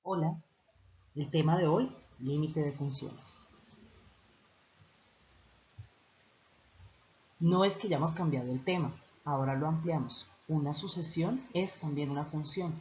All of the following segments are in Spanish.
Hola, el tema de hoy, límite de funciones. No es que ya hemos cambiado el tema, ahora lo ampliamos. Una sucesión es también una función,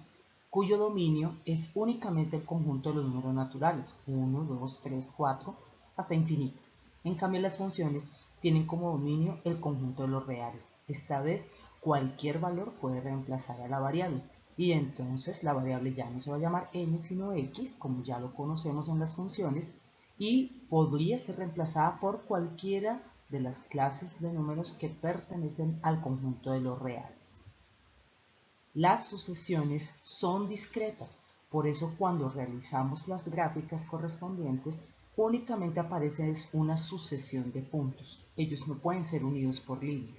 cuyo dominio es únicamente el conjunto de los números naturales, 1, 2, 3, 4, hasta infinito. En cambio, las funciones tienen como dominio el conjunto de los reales. Esta vez, cualquier valor puede reemplazar a la variable. Y entonces la variable ya no se va a llamar n, sino x, como ya lo conocemos en las funciones, y podría ser reemplazada por cualquiera de las clases de números que pertenecen al conjunto de los reales. Las sucesiones son discretas, por eso cuando realizamos las gráficas correspondientes únicamente aparece una sucesión de puntos. Ellos no pueden ser unidos por líneas.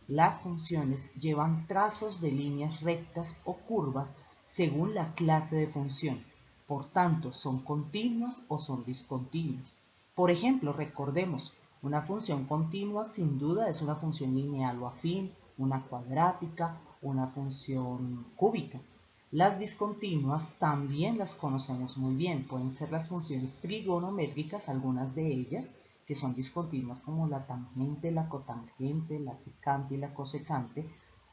Las funciones llevan trazos de líneas rectas o curvas según la clase de función. Por tanto, son continuas o son discontinuas. Por ejemplo, recordemos, una función continua sin duda es una función lineal o afín, una cuadrática, una función cúbica. Las discontinuas también las conocemos muy bien, pueden ser las funciones trigonométricas, algunas de ellas, que son discontinuas como la tangente, la cotangente, la secante y la cosecante,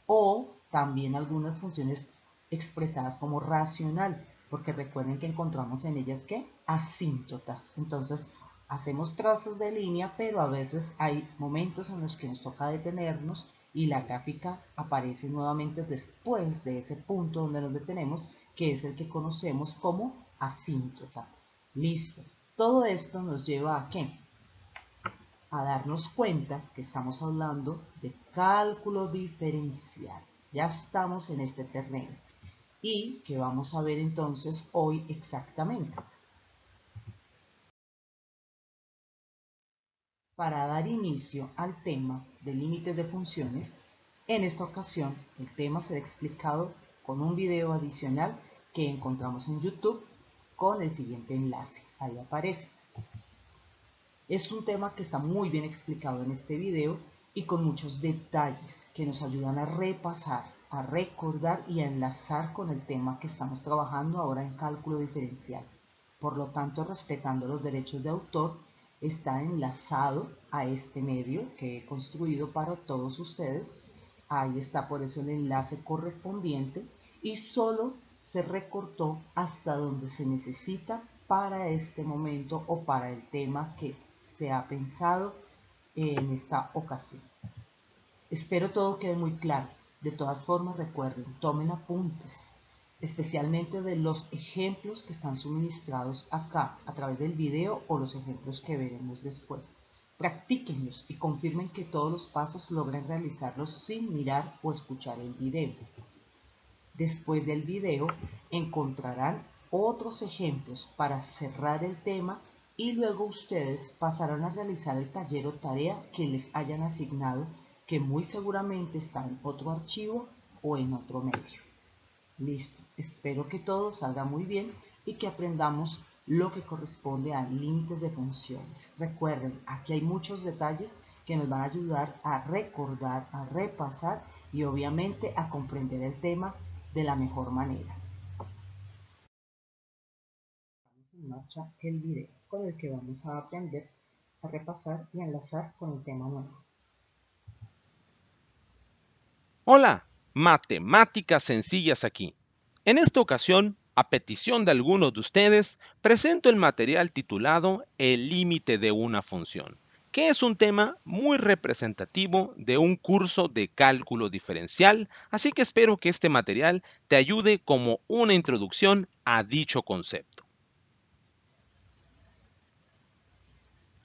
o también algunas funciones expresadas como racional, porque recuerden que encontramos en ellas ¿qué? Asíntotas. Entonces, hacemos trazos de línea, pero a veces hay momentos en los que nos toca detenernos y la gráfica aparece nuevamente después de ese punto donde nos detenemos, que es el que conocemos como asíntota. Listo. Todo esto nos lleva a ¿qué? A darnos cuenta que estamos hablando de cálculo diferencial. Ya estamos en este terreno. ¿Y que vamos a ver entonces hoy exactamente? Para dar inicio al tema de límites de funciones, en esta ocasión el tema será explicado con un video adicional que encontramos en YouTube con el siguiente enlace. Ahí aparece. Es un tema que está muy bien explicado en este video y con muchos detalles que nos ayudan a repasar, a recordar y a enlazar con el tema que estamos trabajando ahora en cálculo diferencial. Por lo tanto, respetando los derechos de autor, está enlazado a este medio que he construido para todos ustedes. Ahí está por eso el enlace correspondiente y solo se recortó hasta donde se necesita para este momento o para el tema que se ha pensado en esta ocasión. Espero todo quede muy claro. De todas formas, recuerden, tomen apuntes, especialmente de los ejemplos que están suministrados acá a través del video o los ejemplos que veremos después. Practíquenlos y confirmen que todos los pasos logren realizarlos sin mirar o escuchar el video. Después del video encontrarán otros ejemplos para cerrar el tema y luego ustedes pasarán a realizar el taller o tarea que les hayan asignado, que muy seguramente está en otro archivo o en otro medio. Listo, espero que todo salga muy bien y que aprendamos lo que corresponde a límites de funciones. Recuerden, aquí hay muchos detalles que nos van a ayudar a recordar, a repasar y obviamente a comprender el tema de la mejor manera. Vamos en marcha el video con el que vamos a aprender a repasar y enlazar con el tema nuevo. Hola, matemáticas sencillas aquí. En esta ocasión, a petición de algunos de ustedes, presento el material titulado El límite de una función, que es un tema muy representativo de un curso de cálculo diferencial, así que espero que este material te ayude como una introducción a dicho concepto.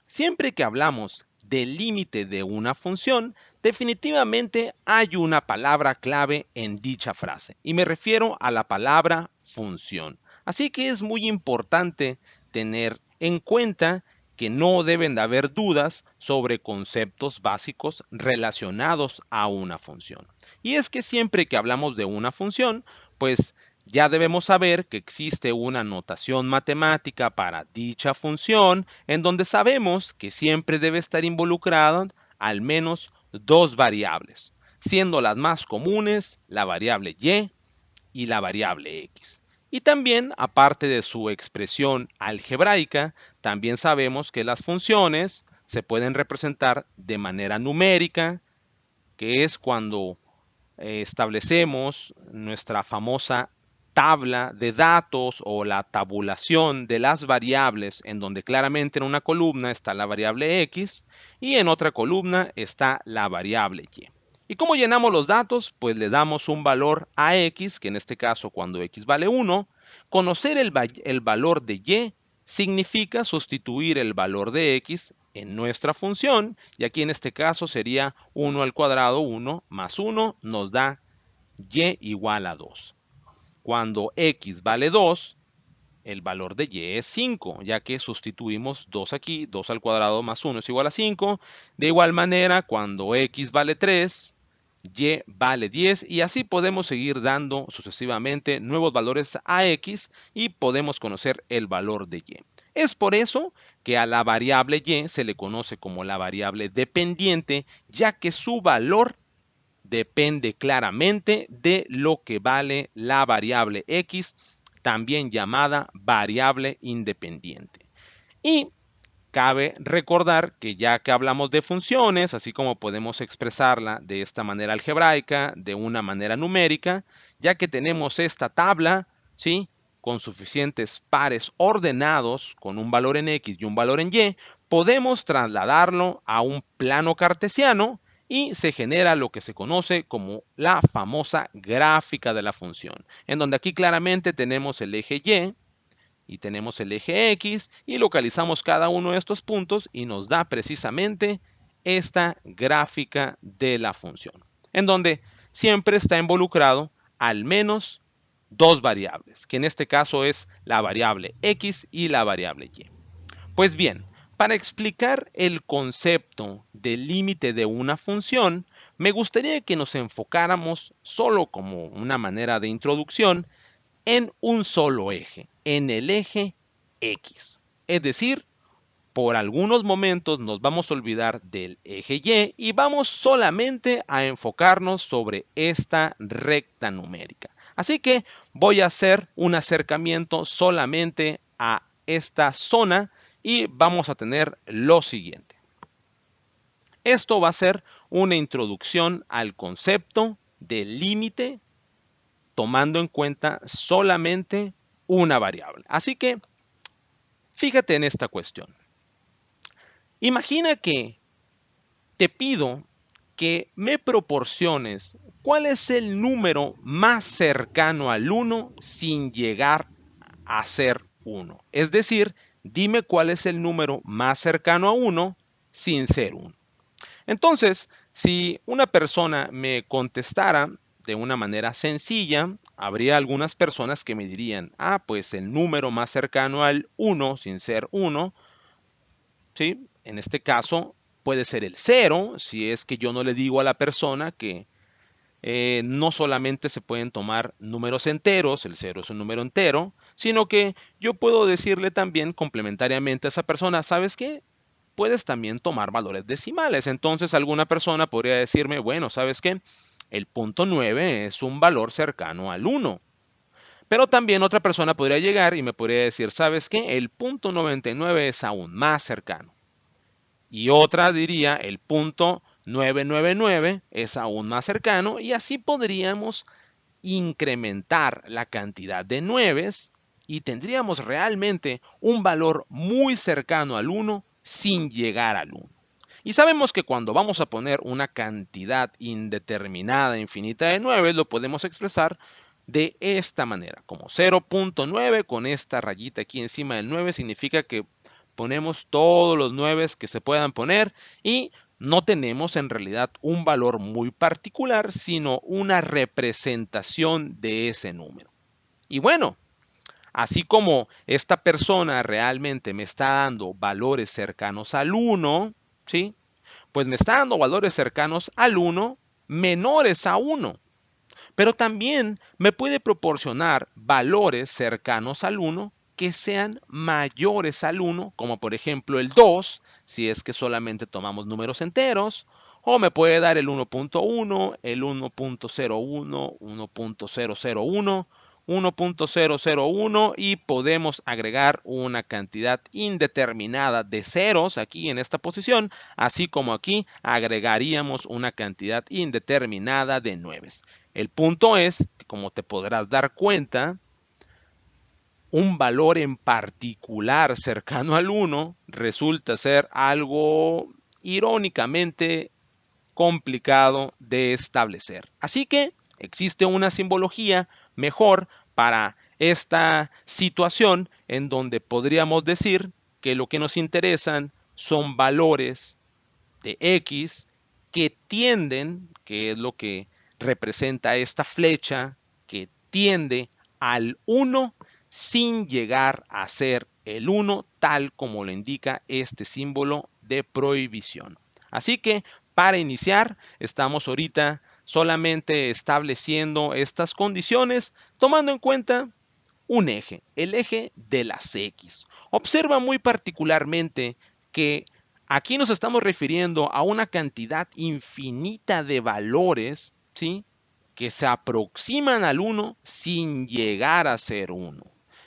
Siempre que hablamos del límite de una función, definitivamente hay una palabra clave en dicha frase, y me refiero a la palabra función. Así que es muy importante tener en cuenta que no deben de haber dudas sobre conceptos básicos relacionados a una función. Y es que siempre que hablamos de una función, pues ya debemos saber que existe una notación matemática para dicha función, en donde sabemos que siempre debe estar involucrada al menos dos variables, siendo las más comunes la variable y la variable x. Y también, aparte de su expresión algebraica, también sabemos que las funciones se pueden representar de manera numérica, que es cuando establecemos nuestra famosa tabla de datos o la tabulación de las variables, en donde claramente en una columna está la variable x y en otra columna está la variable y. ¿Y cómo llenamos los datos? Pues le damos un valor a x, que en este caso cuando x vale 1, conocer el valor de y significa sustituir el valor de x en nuestra función, y aquí en este caso sería 1 al cuadrado, 1 más 1 nos da y igual a 2. Cuando x vale 2, el valor de y es 5, ya que sustituimos 2 aquí, 2 al cuadrado más 1 es igual a 5. De igual manera, cuando x vale 3, y vale 10, y así podemos seguir dando sucesivamente nuevos valores a x y podemos conocer el valor de y. Es por eso que a la variable y se le conoce como la variable dependiente, ya que su valor depende claramente de lo que vale la variable x, también llamada variable independiente. Y cabe recordar que ya que hablamos de funciones, así como podemos expresarla de esta manera algebraica, de una manera numérica, ya que tenemos esta tabla, ¿sí?, con suficientes pares ordenados, con un valor en x y un valor en y, podemos trasladarlo a un plano cartesiano y se genera lo que se conoce como la famosa gráfica de la función, en donde aquí claramente tenemos el eje y tenemos el eje X y localizamos cada uno de estos puntos y nos da precisamente esta gráfica de la función, en donde siempre está involucrado al menos dos variables, que en este caso es la variable X y la variable Y. Pues bien, para explicar el concepto del límite de una función, me gustaría que nos enfocáramos solo como una manera de introducción en un solo eje, en el eje X. Es decir, por algunos momentos nos vamos a olvidar del eje Y y vamos solamente a enfocarnos sobre esta recta numérica. Así que voy a hacer un acercamiento solamente a esta zona y vamos a tener lo siguiente. Esto va a ser una introducción al concepto del límite tomando en cuenta solamente una variable. Así que fíjate en esta cuestión. Imagina que te pido que me proporciones cuál es el número más cercano al 1 sin llegar a ser 1. Es decir, dime cuál es el número más cercano a 1 sin ser 1. Entonces, si una persona me contestara de una manera sencilla, habría algunas personas que me dirían, pues el número más cercano al 1 sin ser 1, ¿sí?, en este caso puede ser el 0, si es que yo no le digo a la persona que no solamente se pueden tomar números enteros, el 0 es un número entero, sino que yo puedo decirle también complementariamente a esa persona, ¿sabes qué? Puedes también tomar valores decimales. Entonces alguna persona podría decirme, bueno, ¿sabes qué? El punto 9 es un valor cercano al 1. Pero también otra persona podría llegar y me podría decir, ¿sabes qué? El punto 99 es aún más cercano. Y otra diría, el punto 999 es aún más cercano, y así podríamos incrementar la cantidad de nueves y tendríamos realmente un valor muy cercano al 1 sin llegar al 1. Y sabemos que cuando vamos a poner una cantidad indeterminada, infinita de 9, lo podemos expresar de esta manera, como 0.9 con esta rayita aquí encima del 9 significa que ponemos todos los 9 que se puedan poner y no tenemos en realidad un valor muy particular, sino una representación de ese número. Y bueno, así como esta persona realmente me está dando valores cercanos al 1, ¿sí?, pues me está dando valores cercanos al 1 menores a 1. Pero también me puede proporcionar valores cercanos al 1 que sean mayores al 1, como por ejemplo el 2, si es que solamente tomamos números enteros, o me puede dar el 1.1, el 1.01, 1.001, 1.001 y podemos agregar una cantidad indeterminada de ceros aquí en esta posición, así como aquí agregaríamos una cantidad indeterminada de nueves. El punto es que, como te podrás dar cuenta, un valor en particular cercano al 1 resulta ser algo irónicamente complicado de establecer. Así que existe una simbología mejor para esta situación en donde podríamos decir que lo que nos interesan son valores de X que tienden, que es lo que representa esta flecha, que tiende al 1 sin llegar a ser el 1 tal como lo indica este símbolo de prohibición. Así que para iniciar estamos ahorita solamente estableciendo estas condiciones tomando en cuenta un eje, el eje de las X. Observa muy particularmente que aquí nos estamos refiriendo a una cantidad infinita de valores, ¿sí?, que se aproximan al 1 sin llegar a ser 1.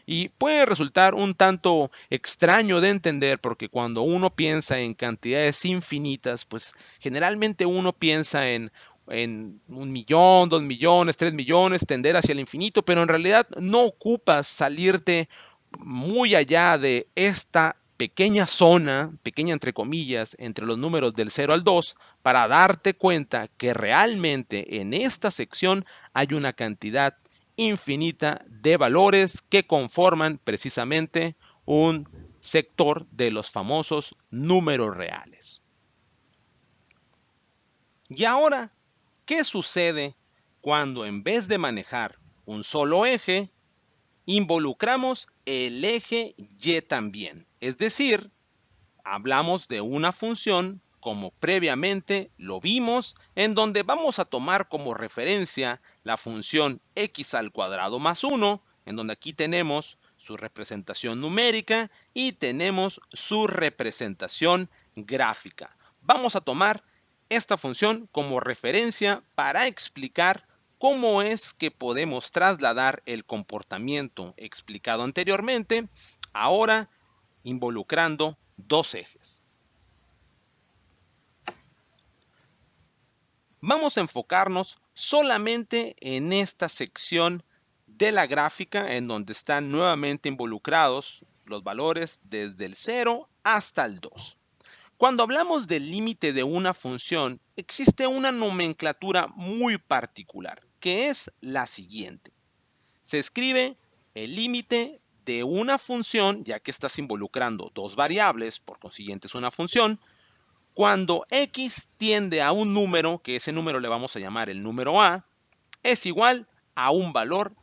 Y puede resultar un tanto extraño de entender porque cuando uno piensa en cantidades infinitas, pues generalmente uno piensa en 1.000.000, 2.000.000, 3.000.000, tender hacia el infinito, pero en realidad no ocupas salirte muy allá de esta pequeña zona, pequeña entre comillas, entre los números del 0 al 2, para darte cuenta que realmente en esta sección hay una cantidad infinita de valores que conforman precisamente un sector de los famosos números reales. Y ahora, ¿qué sucede cuando en vez de manejar un solo eje, involucramos el eje y también? Es decir, hablamos de una función como previamente lo vimos, en donde vamos a tomar como referencia la función x al cuadrado más 1, en donde aquí tenemos su representación numérica y tenemos su representación gráfica. Vamos a tomar esta función como referencia para explicar cómo es que podemos trasladar el comportamiento explicado anteriormente, ahora involucrando dos ejes. Vamos a enfocarnos solamente en esta sección de la gráfica en donde están nuevamente involucrados los valores desde el 0 hasta el 2. Cuando hablamos del límite de una función, existe una nomenclatura muy particular, que es la siguiente. Se escribe el límite de una función, ya que estás involucrando dos variables, por consiguiente es una función, cuando x tiende a un número, que ese número le vamos a llamar el número a, es igual a un valor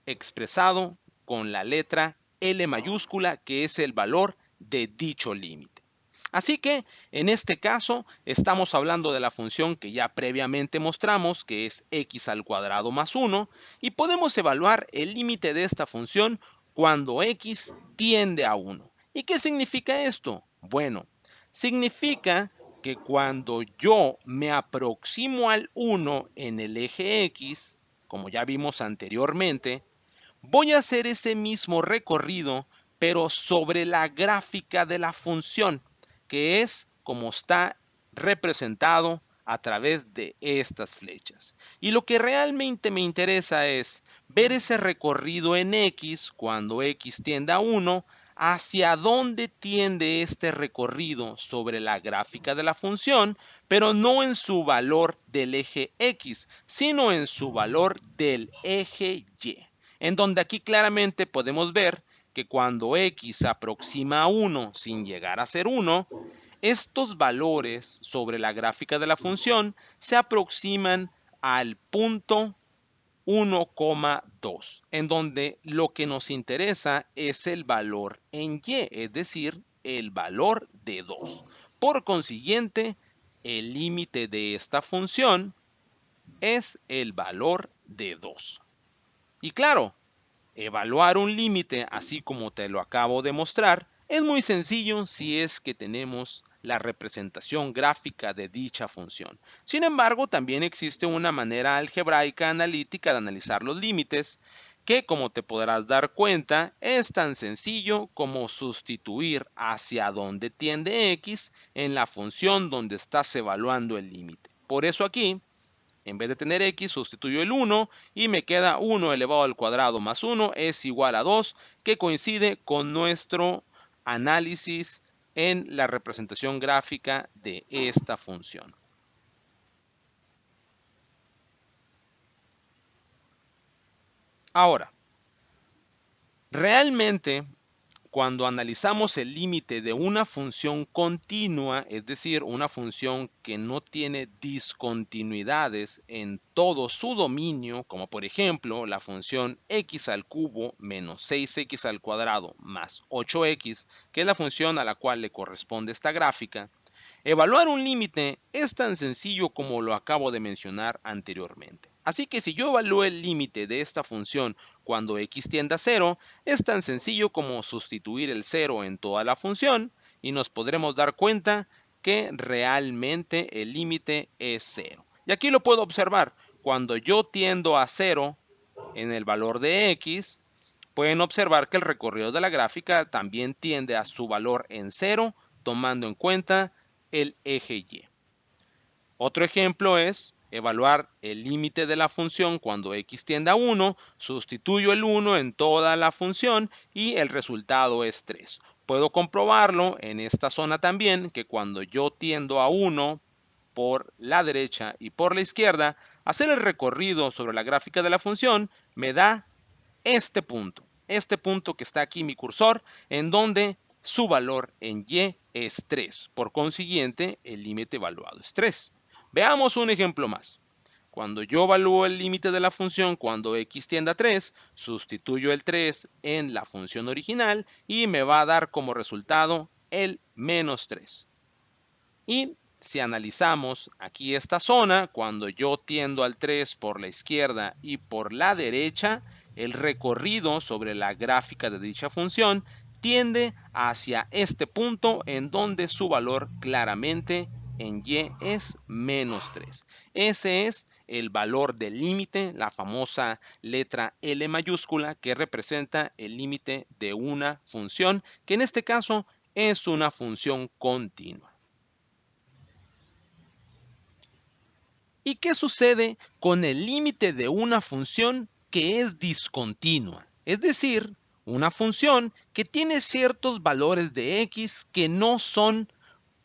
expresado con la letra L mayúscula, que es el valor de dicho límite. Así que en este caso estamos hablando de la función que ya previamente mostramos, que es x al cuadrado más 1, y podemos evaluar el límite de esta función cuando x tiende a 1. ¿Y qué significa esto? Bueno, significa que cuando yo me aproximo al 1 en el eje x, como ya vimos anteriormente, voy a hacer ese mismo recorrido, pero sobre la gráfica de la función, que es como está representado a través de estas flechas. Y lo que realmente me interesa es ver ese recorrido en x cuando x tiende a 1, hacia dónde tiende este recorrido sobre la gráfica de la función, pero no en su valor del eje x, sino en su valor del eje y. En donde aquí claramente podemos ver que cuando x se aproxima a 1 sin llegar a ser 1, estos valores sobre la gráfica de la función se aproximan al punto 1,2, en donde lo que nos interesa es el valor en y, es decir, el valor de 2. Por consiguiente, el límite de esta función es el valor de 2. Y claro, evaluar un límite, así como te lo acabo de mostrar, es muy sencillo si es que tenemos la representación gráfica de dicha función. Sin embargo, también existe una manera algebraica analítica de analizar los límites, que, como te podrás dar cuenta, es tan sencillo como sustituir hacia donde tiende x en la función donde estás evaluando el límite. Por eso aquí, en vez de tener x, sustituyo el 1 y me queda 1 elevado al cuadrado más 1 es igual a 2, que coincide con nuestro análisis en la representación gráfica de esta función. Ahora, realmente, cuando analizamos el límite de una función continua, es decir, una función que no tiene discontinuidades en todo su dominio, como por ejemplo la función x al cubo menos 6x al cuadrado más 8x, que es la función a la cual le corresponde esta gráfica, evaluar un límite es tan sencillo como lo acabo de mencionar anteriormente. Así que si yo evalúo el límite de esta función cuando x tiende a 0, es tan sencillo como sustituir el 0 en toda la función y nos podremos dar cuenta que realmente el límite es 0. Y aquí lo puedo observar. Cuando yo tiendo a 0 en el valor de x, pueden observar que el recorrido de la gráfica también tiende a su valor en 0, tomando en cuenta el eje Y. Otro ejemplo es evaluar el límite de la función cuando x tiende a 1, sustituyo el 1 en toda la función y el resultado es 3. Puedo comprobarlo en esta zona también, que cuando yo tiendo a 1 por la derecha y por la izquierda, hacer el recorrido sobre la gráfica de la función me da este punto que está aquí mi cursor, en donde su valor en y es 3. Por consiguiente, el límite evaluado es 3. Veamos un ejemplo más. Cuando yo evalúo el límite de la función cuando x tiende a 3, sustituyo el 3 en la función original y me va a dar como resultado el menos 3. Y si analizamos aquí esta zona, cuando yo tiendo al 3 por la izquierda y por la derecha, el recorrido sobre la gráfica de dicha función tiende hacia este punto en donde su valor claramente en y es menos 3. Ese es el valor del límite, la famosa letra L mayúscula que representa el límite de una función, que en este caso es una función continua. ¿Y qué sucede con el límite de una función que es discontinua? Es decir, una función que tiene ciertos valores de x que no son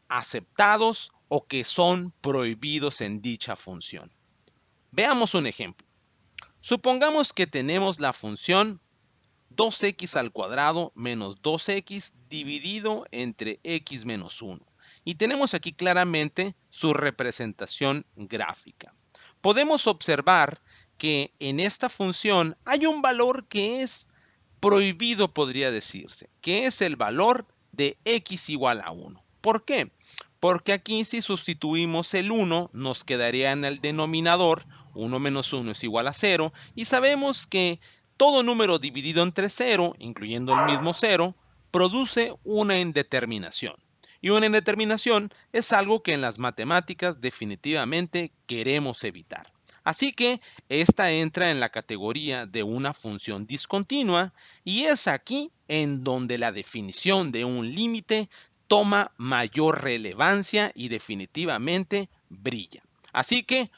aceptados o que son prohibidos en dicha función. Veamos un ejemplo. Supongamos que tenemos la función 2x al cuadrado menos 2x dividido entre x menos 1. Y tenemos aquí claramente su representación gráfica. Podemos observar que en esta función hay un valor que es prohibido, podría decirse, que es el valor de x igual a 1. ¿Por qué? Porque aquí si sustituimos el 1 nos quedaría en el denominador 1 menos 1 es igual a 0 y sabemos que todo número dividido entre 0, incluyendo el mismo 0, produce una indeterminación. Y una indeterminación es algo que en las matemáticas definitivamente queremos evitar. Así que esta entra en la categoría de una función discontinua y es aquí en donde la definición de un límite toma mayor relevancia y definitivamente brilla. Así que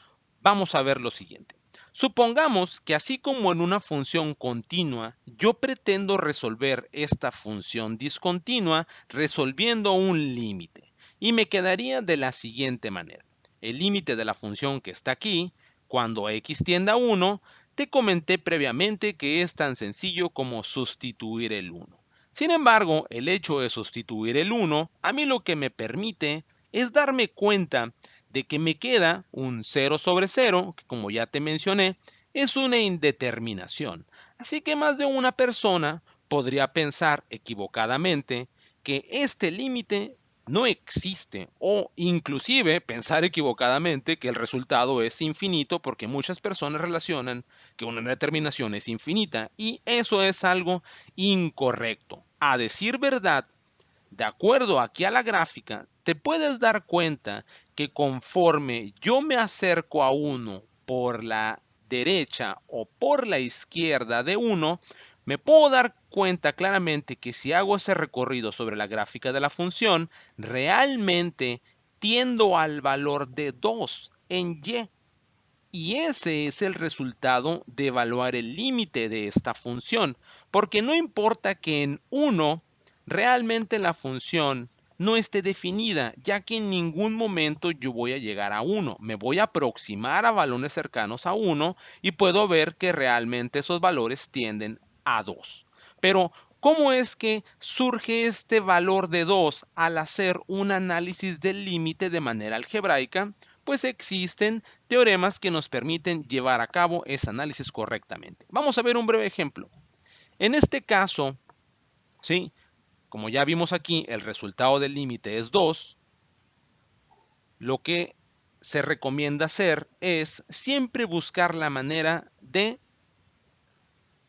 vamos a ver lo siguiente. Supongamos que así como en una función continua, yo pretendo resolver esta función discontinua resolviendo un límite. Y me quedaría de la siguiente manera. El límite de la función que está aquí, cuando x tiende a 1, te comenté previamente que es tan sencillo como sustituir el 1. Sin embargo, el hecho de sustituir el 1, a mí lo que me permite es darme cuenta de que me queda un 0 sobre 0, que como ya te mencioné, es una indeterminación. Así que más de una persona podría pensar equivocadamente que este límite no existe o inclusive pensar equivocadamente que el resultado es infinito porque muchas personas relacionan que una determinación es infinita y eso es algo incorrecto. A decir verdad, de acuerdo aquí a la gráfica, te puedes dar cuenta que conforme yo me acerco a 1 por la derecha o por la izquierda de 1, me puedo dar cuenta claramente que si hago ese recorrido sobre la gráfica de la función, realmente tiendo al valor de 2 en y. Y ese es el resultado de evaluar el límite de esta función, porque no importa que en 1 realmente la función no esté definida, ya que en ningún momento yo voy a llegar a 1. Me voy a aproximar a valores cercanos a 1 y puedo ver que realmente esos valores tienden a 2. Pero, ¿cómo es que surge este valor de 2 al hacer un análisis del límite de manera algebraica? Pues existen teoremas que nos permiten llevar a cabo ese análisis correctamente. Vamos a ver un breve ejemplo. En este caso, ¿sí? Como ya vimos aquí, el resultado del límite es 2. Lo que se recomienda hacer es siempre buscar la manera de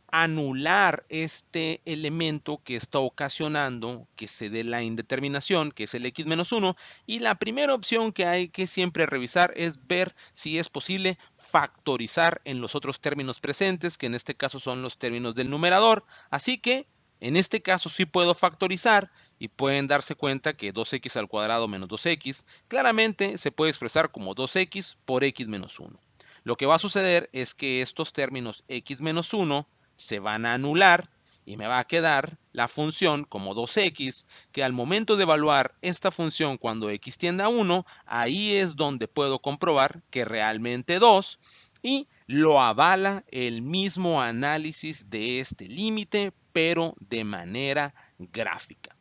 anular este elemento que está ocasionando que se dé la indeterminación, que es el x menos 1, y la primera opción que hay que siempre revisar es ver si es posible factorizar en los otros términos presentes, que en este caso son los términos del numerador. Así que en este caso sí puedo factorizar y pueden darse cuenta que 2x al cuadrado menos 2x claramente se puede expresar como 2x por x menos 1. Lo que va a suceder es que estos términos x menos 1 se van a anular y me va a quedar la función como 2x, que al momento de evaluar esta función cuando x tiende a 1, ahí es donde puedo comprobar que realmente 2 y lo avala el mismo análisis de este límite, pero de manera gráfica.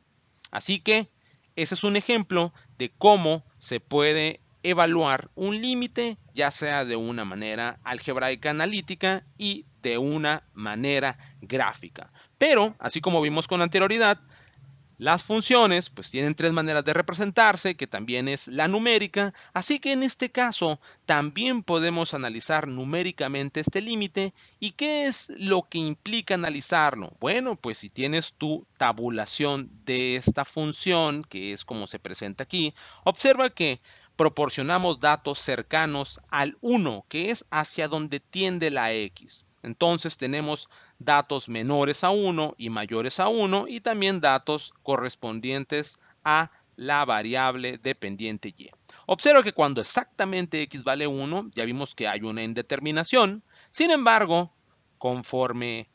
Así que ese es un ejemplo de cómo se puede evaluar un límite, ya sea de una manera algebraica analítica y de una manera gráfica. Pero, así como vimos con anterioridad, las funciones pues tienen tres maneras de representarse, que también es la numérica, así que en este caso también podemos analizar numéricamente este límite. ¿Y qué es lo que implica analizarlo? Bueno, pues si tienes tu tabulación de esta función, que es como se presenta aquí, observa que proporcionamos datos cercanos al 1, que es hacia donde tiende la x. Entonces tenemos datos menores a 1 y mayores a 1 y también datos correspondientes a la variable dependiente y. Observa que cuando exactamente x vale 1, ya vimos que hay una indeterminación. Sin embargo, conforme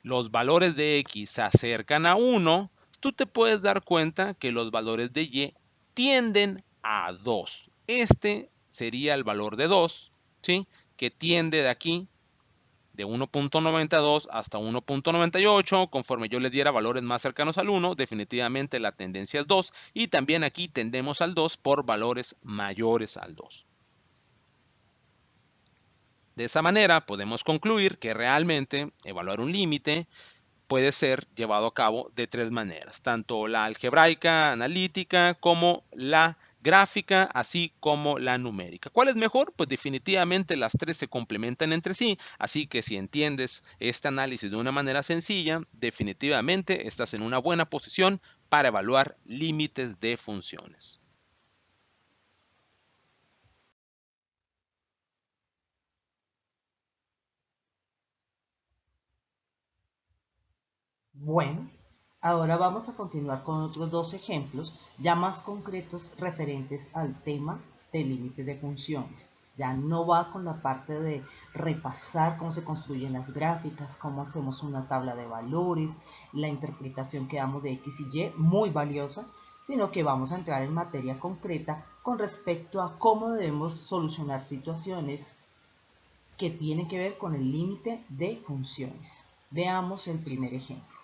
los valores de x se acercan a 1, tú te puedes dar cuenta que los valores de y tienden a 2. Este sería el valor de 2, ¿sí? Que tiende de aquí de 1.92 hasta 1.98, conforme yo le diera valores más cercanos al 1, definitivamente la tendencia es 2 y también aquí tendemos al 2 por valores mayores al 2. De esa manera podemos concluir que realmente evaluar un límite puede ser llevado a cabo de tres maneras, tanto la algebraica, analítica, como la gráfica, así como la numérica. ¿Cuál es mejor? Pues definitivamente las tres se complementan entre sí, así que si entiendes este análisis de una manera sencilla, definitivamente estás en una buena posición para evaluar límites de funciones. Bueno, ahora vamos a continuar con otros dos ejemplos ya más concretos referentes al tema del límite de funciones. Ya no va con la parte de repasar cómo se construyen las gráficas, cómo hacemos una tabla de valores, la interpretación que damos de X y Y, muy valiosa, sino que vamos a entrar en materia concreta con respecto a cómo debemos solucionar situaciones que tienen que ver con el límite de funciones. Veamos el primer ejemplo.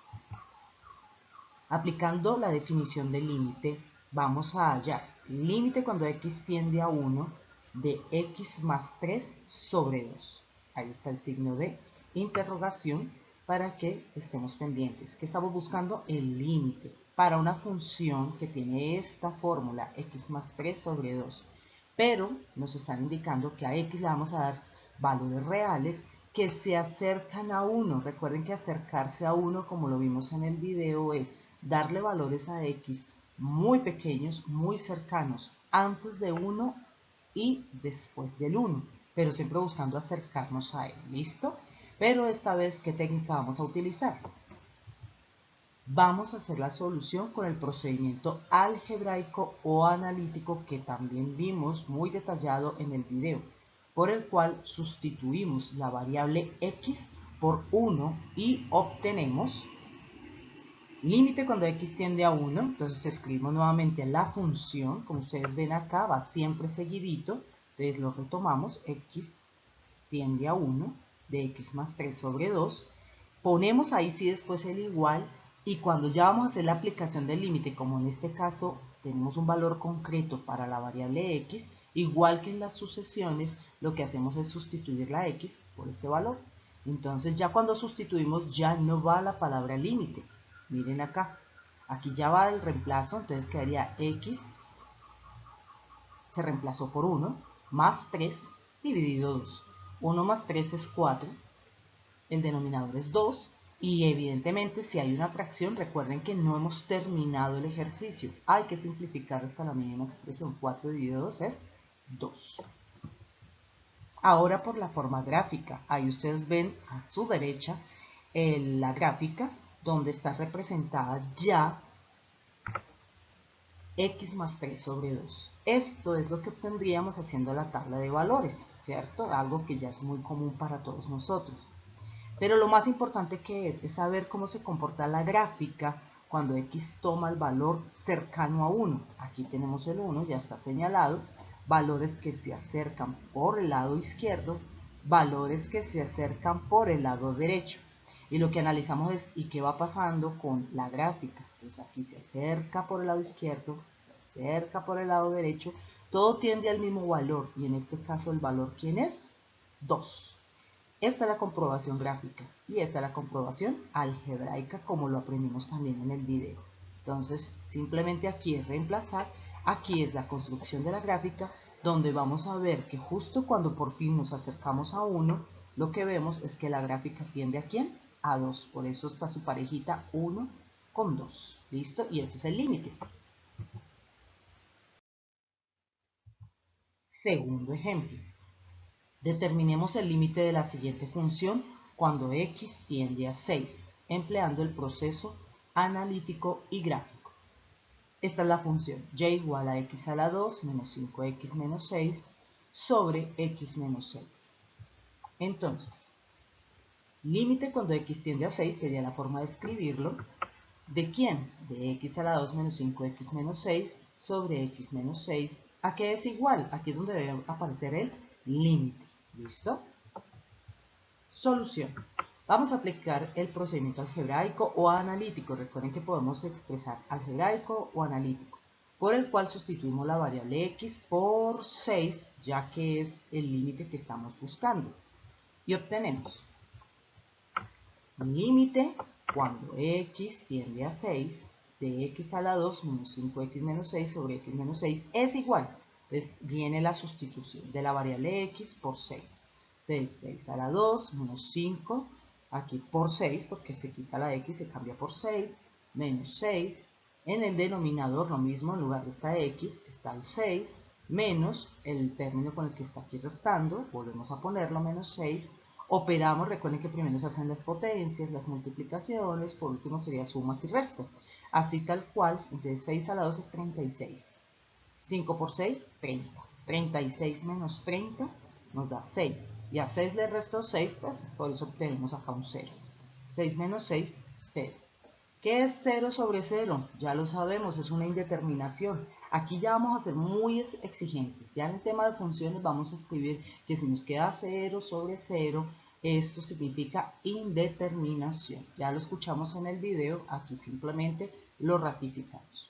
Aplicando la definición de límite, vamos a hallar límite cuando x tiende a 1 de x más 3 sobre 2. Ahí está el signo de interrogación para que estemos pendientes. ¿Qué estamos buscando? El límite para una función que tiene esta fórmula x más 3 sobre 2. Pero nos están indicando que a x le vamos a dar valores reales que se acercan a 1. Recuerden que acercarse a 1, como lo vimos en el video, es darle valores a x muy pequeños, muy cercanos, antes de 1 y después del 1. pero siempre buscando acercarnos a él, ¿listo? Pero esta vez, ¿qué técnica vamos a utilizar? Vamos a hacer la solución con el procedimiento algebraico o analítico que también vimos muy detallado en el video, por el cual sustituimos la variable x por 1 y obtenemos límite cuando x tiende a 1. Entonces escribimos nuevamente la función, como ustedes ven acá, va siempre seguidito, entonces lo retomamos, x tiende a 1 de x más 3 sobre 2, ponemos ahí sí después el igual, y cuando ya vamos a hacer la aplicación del límite, como en este caso tenemos un valor concreto para la variable x, igual que en las sucesiones, lo que hacemos es sustituir la x por este valor. Entonces ya cuando sustituimos ya no va la palabra límite. Miren acá, aquí ya va el reemplazo, entonces quedaría x se reemplazó por 1 más 3 dividido 2. 1 más 3 es 4, el denominador es 2 y evidentemente si hay una fracción, recuerden que no hemos terminado el ejercicio. Hay que simplificar hasta la mínima expresión. 4 dividido 2 es 2. Ahora por la forma gráfica. Ahí ustedes ven a su derecha la gráfica donde está representada ya x más 3 sobre 2. Esto es lo que obtendríamos haciendo la tabla de valores, ¿cierto? Algo que ya es muy común para todos nosotros. Pero lo más importante que es saber cómo se comporta la gráfica cuando x toma el valor cercano a 1. Aquí tenemos el 1, ya está señalado. Valores que se acercan por el lado izquierdo, valores que se acercan por el lado derecho. Y lo que analizamos es, ¿y qué va pasando con la gráfica? Entonces aquí se acerca por el lado izquierdo, se acerca por el lado derecho, todo tiende al mismo valor, y en este caso el valor, ¿quién es? 2. Esta es la comprobación gráfica, y esta es la comprobación algebraica, como lo aprendimos también en el video. Entonces, simplemente aquí es reemplazar, aquí es la construcción de la gráfica, donde vamos a ver que justo cuando por fin nos acercamos a 1, lo que vemos es que la gráfica tiende ¿a quién? A 2, por eso está su parejita 1 con 2, ¿listo? Y ese es el límite. Segundo ejemplo, determinemos el límite de la siguiente función cuando x tiende a 6, empleando el proceso analítico y gráfico. Esta es la función y igual a x a la 2 menos 5x menos 6 sobre x menos 6. Entonces, límite cuando x tiende a 6 sería la forma de escribirlo. ¿De quién? De x a la 2 menos 5x menos 6 sobre x menos 6. ¿A qué es igual? Aquí es donde debe aparecer el límite. ¿Listo? Solución. Vamos a aplicar el procedimiento algebraico o analítico. Recuerden que podemos expresar algebraico o analítico, por el cual sustituimos la variable x por 6, ya que es el límite que estamos buscando. Y obtenemos límite cuando x tiende a 6 de x a la 2 menos 5x menos 6 sobre x menos 6 es igual. Entonces viene la sustitución de la variable x por 6. Entonces 6 a la 2 menos 5, aquí por 6 porque se quita la x, se cambia por 6, menos 6. En el denominador lo mismo, en lugar de esta x está el 6, menos el término con el que está aquí restando, volvemos a ponerlo, menos 6. Operamos, recuerden que primero se hacen las potencias, las multiplicaciones, por último sería sumas y restas. Así tal cual, entonces 6 a la 2 es 36. 5 por 6, 30. 36 menos 30 nos da 6. Y a 6 le resto 6, pues por eso obtenemos acá un 0. 6 menos 6, 0. ¿Qué es 0 sobre 0? Ya lo sabemos, es una indeterminación. Aquí ya vamos a ser muy exigentes. Ya en el tema de funciones vamos a escribir que si nos queda 0 sobre 0, esto significa indeterminación. Ya lo escuchamos en el video, aquí simplemente lo ratificamos.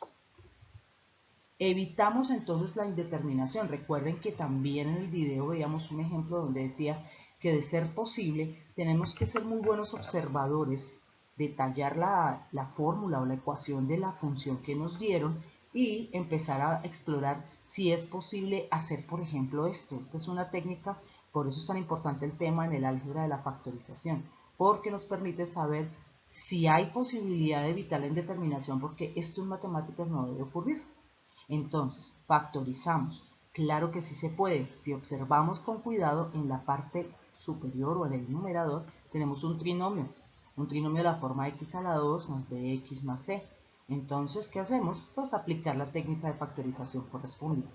Evitamos entonces la indeterminación. Recuerden que también en el video veíamos un ejemplo donde decía que de ser posible tenemos que ser muy buenos observadores, detallar la fórmula o la ecuación de la función que nos dieron y empezar a explorar si es posible hacer, por ejemplo, esto. Esta es una técnica, por eso es tan importante el tema en el álgebra de la factorización, porque nos permite saber si hay posibilidad de evitar la indeterminación, porque esto en matemáticas no debe ocurrir. Entonces, factorizamos. Claro que sí se puede. Si observamos con cuidado, en la parte superior o en el numerador tenemos un trinomio. Un trinomio de la forma x a la 2 más bx más c. Entonces, ¿qué hacemos? Pues aplicar la técnica de factorización correspondiente.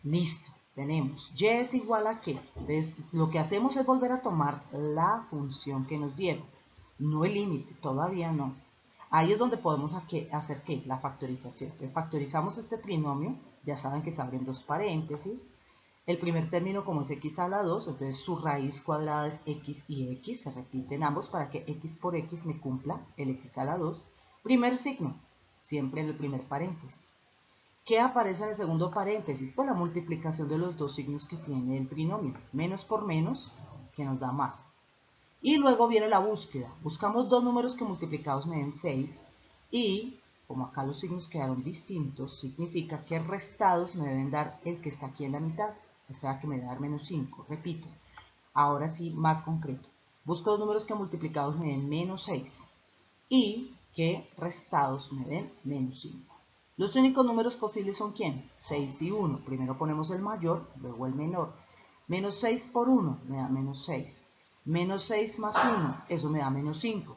Listo, tenemos y es igual a qué. Entonces, lo que hacemos es volver a tomar la función que nos dieron, no el límite, todavía no. Ahí es donde podemos hacer ¿qué? La factorización. Entonces, factorizamos este trinomio, ya saben que se abren dos paréntesis. El primer término, como es x a la 2, entonces su raíz cuadrada es x y x, se repiten ambos para que x por x me cumpla el x a la 2. Primer signo, siempre en el primer paréntesis. ¿Qué aparece en el segundo paréntesis? Pues la multiplicación de los dos signos que tiene el trinomio. Menos por menos, que nos da más. Y luego viene la búsqueda. Buscamos dos números que multiplicados me den 6 y, como acá los signos quedaron distintos, significa que restados me deben dar el que está aquí en la mitad, o sea que me debe dar menos 5. Repito, ahora sí, más concreto. Busco dos números que multiplicados me den menos 6 y que restados me den menos 5. Los únicos números posibles son ¿quién? 6 y 1. Primero ponemos el mayor, luego el menor. Menos 6 por 1 me da menos 6. Menos 6 más 1, eso me da menos 5.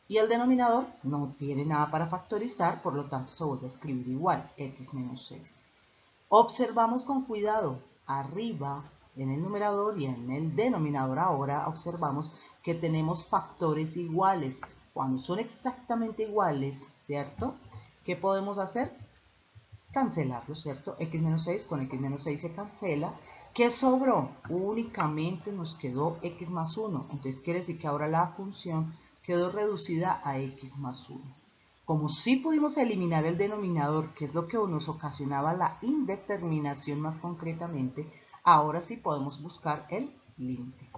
Y el denominador no tiene nada para factorizar, por lo tanto se vuelve a escribir igual, x menos 6. Observamos con cuidado, arriba en el numerador y en el denominador ahora observamos que tenemos factores iguales. Cuando son exactamente iguales, ¿cierto? ¿Qué podemos hacer? Cancelarlos, ¿cierto? X menos 6 con X menos 6 se cancela. ¿Qué sobró? Únicamente nos quedó X más 1. Entonces quiere decir que ahora la función quedó reducida a X más 1. Como sí pudimos eliminar el denominador, que es lo que nos ocasionaba la indeterminación más concretamente, ahora sí podemos buscar el límite.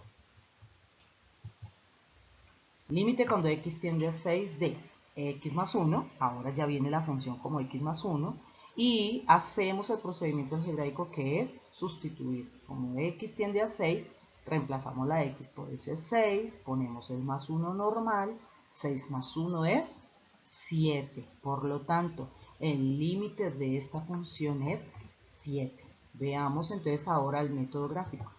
Límite cuando x tiende a 6 de x más 1, ahora ya viene la función como x más 1, y hacemos el procedimiento algebraico que es sustituir. Como x tiende a 6, reemplazamos la x por ese 6, ponemos el más 1 normal, 6 más 1 es 7. Por lo tanto, el límite de esta función es 7. Veamos entonces ahora el método gráfico.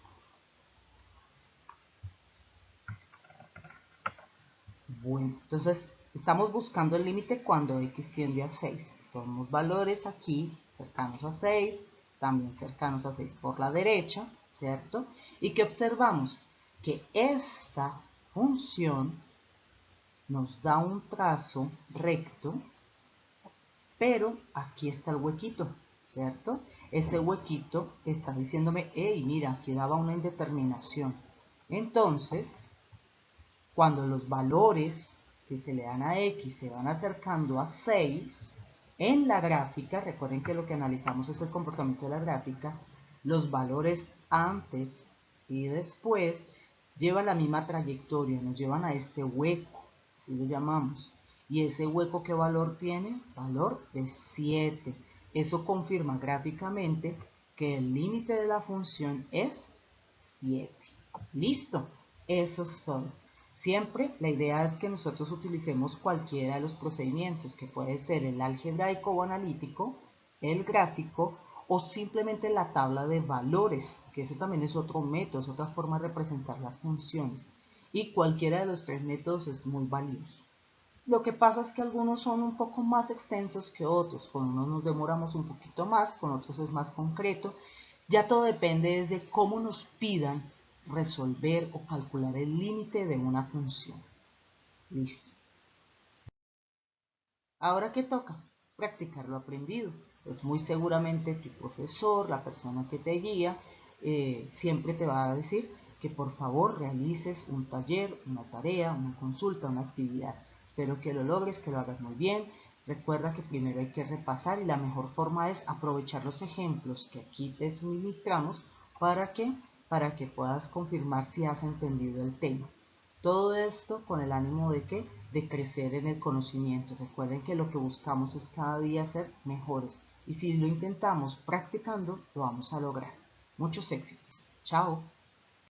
Bueno, entonces estamos buscando el límite cuando x tiende a 6. Tomamos valores aquí cercanos a 6, también cercanos a 6 por la derecha, ¿cierto? Y que observamos que esta función nos da un trazo recto, pero aquí está el huequito, ¿cierto? Ese huequito está diciéndome, hey, mira, aquí daba una indeterminación. Entonces, cuando los valores que se le dan a x se van acercando a 6, en la gráfica, recuerden que lo que analizamos es el comportamiento de la gráfica, los valores antes y después llevan la misma trayectoria, nos llevan a este hueco, así lo llamamos. Y ese hueco, ¿qué valor tiene? Valor de 7. Eso confirma gráficamente que el límite de la función es 7. ¿Listo? Eso es todo. Siempre la idea es que nosotros utilicemos cualquiera de los procedimientos, que puede ser el algebraico o analítico, el gráfico o simplemente la tabla de valores, que ese también es otro método, es otra forma de representar las funciones. Y cualquiera de los tres métodos es muy valioso. Lo que pasa es que algunos son un poco más extensos que otros, con unos nos demoramos un poquito más, con otros es más concreto. Ya todo depende desde cómo nos pidan resolver o calcular el límite de una función. Listo. Ahora, ¿qué toca? Practicar lo aprendido. Pues muy seguramente tu profesor, la persona que te guía, siempre te va a decir que por favor realices un taller, una tarea, una consulta, una actividad. Espero que lo logres, que lo hagas muy bien. Recuerda que primero hay que repasar y la mejor forma es aprovechar los ejemplos que aquí te suministramos para que puedas confirmar si has entendido el tema. Todo esto con el ánimo de que de crecer en el conocimiento. Recuerden que lo que buscamos es cada día ser mejores y si lo intentamos practicando, lo vamos a lograr. Muchos éxitos. Chao.